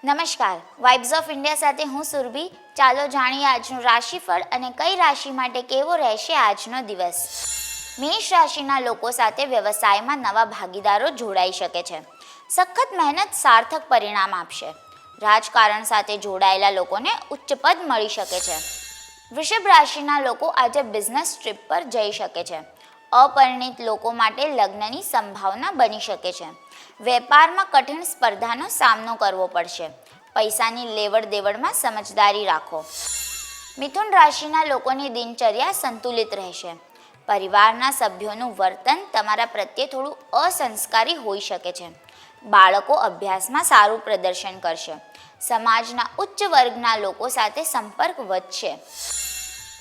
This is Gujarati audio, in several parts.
નમસ્કાર, વાઇબ્સ ઓફ ઇન્ડિયા સાથે હું સુરભી. ચાલો જાણીએ આજનું રાશિફળ અને કઈ રાશિ માટે કેવો રહેશે આજનો દિવસ. મેષ રાશિના લોકો સાથે વ્યવસાયમાં નવા ભાગીદારો જોડાઈ શકે છે. સખત મહેનત સાર્થક પરિણામ આપશે. રાજકારણ સાથે જોડાયેલા લોકોને ઉચ્ચ પદ મળી શકે છે. વૃષભ રાશિના લોકો આજે બિઝનેસ ટ્રીપ પર જઈ શકે છે. અપરિણિત લોકો માટે લગ્નની સંભાવના બની શકે છે. વેપારમાં કઠિન સ્પર્ધાનો સામનો કરવો પડશે. પૈસાની લેવડ દેવડમાં સમજદારી રાખો. મિથુન રાશિના લોકોની દિનચર્યા સંતુલિત રહેશે. પરિવારના સભ્યોનું વર્તન તમારા પ્રત્યે થોડું અસંસ્કારી હોઈ શકે છે. બાળકો અભ્યાસમાં સારું પ્રદર્શન કરશે. સમાજના ઉચ્ચ વર્ગના લોકો સાથે સંપર્ક વધશે.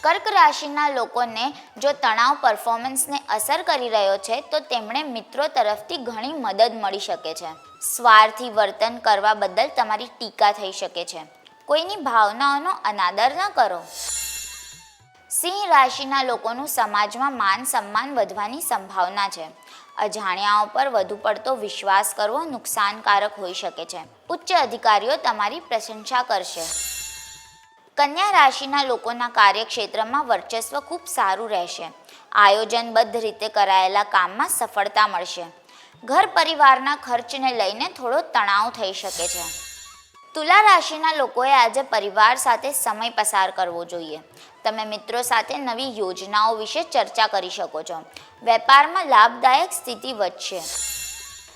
કર્ક રાશિના લોકોને જો તણાવ પરફોર્મન્સને અસર કરી રહ્યો છે તો તેમણે મિત્રો તરફથી ઘણી મદદ મળી શકે છે. સ્વાર્થી વર્તન કરવા બદલ તમારી ટીકા થઈ શકે છે. કોઈની ભાવનાઓનો અનાદર ન કરો. સિંહ રાશિના લોકોનું સમાજમાં માન સન્માન વધવાની સંભાવના છે. અજાણ્યાઓ પર વધુ પડતો વિશ્વાસ કરવો નુકસાનકારક હોઈ શકે છે. ઉચ્ચ અધિકારીઓ તમારી પ્રશંસા કરશે. કન્યા રાશિના લોકોના કાર્યક્ષેત્રમાં વર્ચસ્વ ખૂબ સારું રહેશે. આયોજનબદ્ધ રીતે કરાયેલા કામમાં સફળતા મળશે. ઘર પરિવારના ખર્ચને લઈને થોડો તણાવ થઈ શકે છે. તુલા રાશિના લોકોએ આજે પરિવાર સાથે સમય પસાર કરવો જોઈએ. તમે મિત્રો સાથે નવી યોજનાઓ વિશે ચર્ચા કરી શકો છો. વેપારમાં લાભદાયક સ્થિતિ વધશે.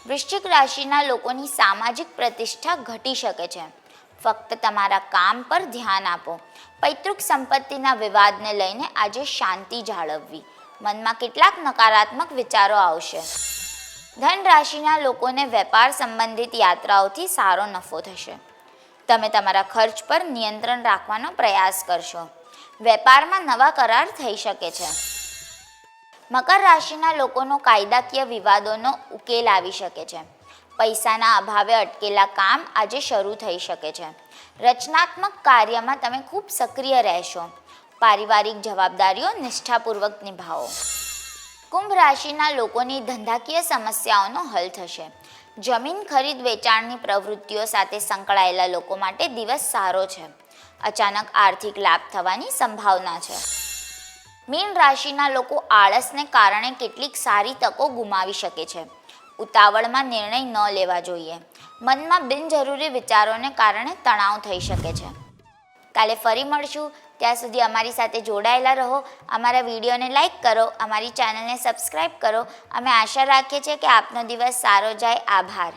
વૃશ્ચિક રાશિના લોકોની સામાજિક પ્રતિષ્ઠા ઘટી શકે છે. ફક્ત તમારા કામ પર ધ્યાન આપો. પૈતૃક સંપત્તિના વિવાદને લઈને આજે શાંતિ જાળવવી. મનમાં કેટલાક નકારાત્મક વિચારો આવશે. ધન રાશિના લોકોને વેપાર સંબંધિત યાત્રાઓથી સારો નફો થશે. તમે તમારા ખર્ચ પર નિયંત્રણ રાખવાનો પ્રયાસ કરશો. વેપારમાં નવા કરાર થઈ શકે છે. મકર રાશિના લોકોનો કાયદાકીય વિવાદોનો ઉકેલ આવી શકે છે. પૈસાના અભાવે અટકેલા કામ આજે શરૂ થઈ શકે છે. રચનાત્મક કાર્યમાં તમે ખૂબ સક્રિય રહેશો. પારિવારિક જવાબદારીઓ નિષ્ઠાપૂર્વક નિભાવો. કુંભ રાશિના લોકોની ધંધાકીય સમસ્યાઓનો હલ થશે. જમીન ખરીદ વેચાણની પ્રવૃત્તિઓ સાથે સંકળાયેલા લોકો માટે દિવસ સારો છે. અચાનક આર્થિક લાભ થવાની સંભાવના છે. મીન રાશિના લોકો આળસને કારણે કેટલીક સારી તકો ગુમાવી શકે છે. ઉતાવળમાં નિર્ણય ન લેવા જોઈએ. મનમાં બિનજરૂરી વિચારોને કારણે તણાવ થઈ શકે છે. કાલે ફરી મળશું. ત્યાં સુધી અમારી સાથે જોડાયેલા રહો. અમારા વિડીયોને લાઈક કરો. અમારી ચેનલને સબસ્ક્રાઈબ કરો. અમે આશા રાખીએ છીએ કે આપનો દિવસ સારો જાય. આભાર.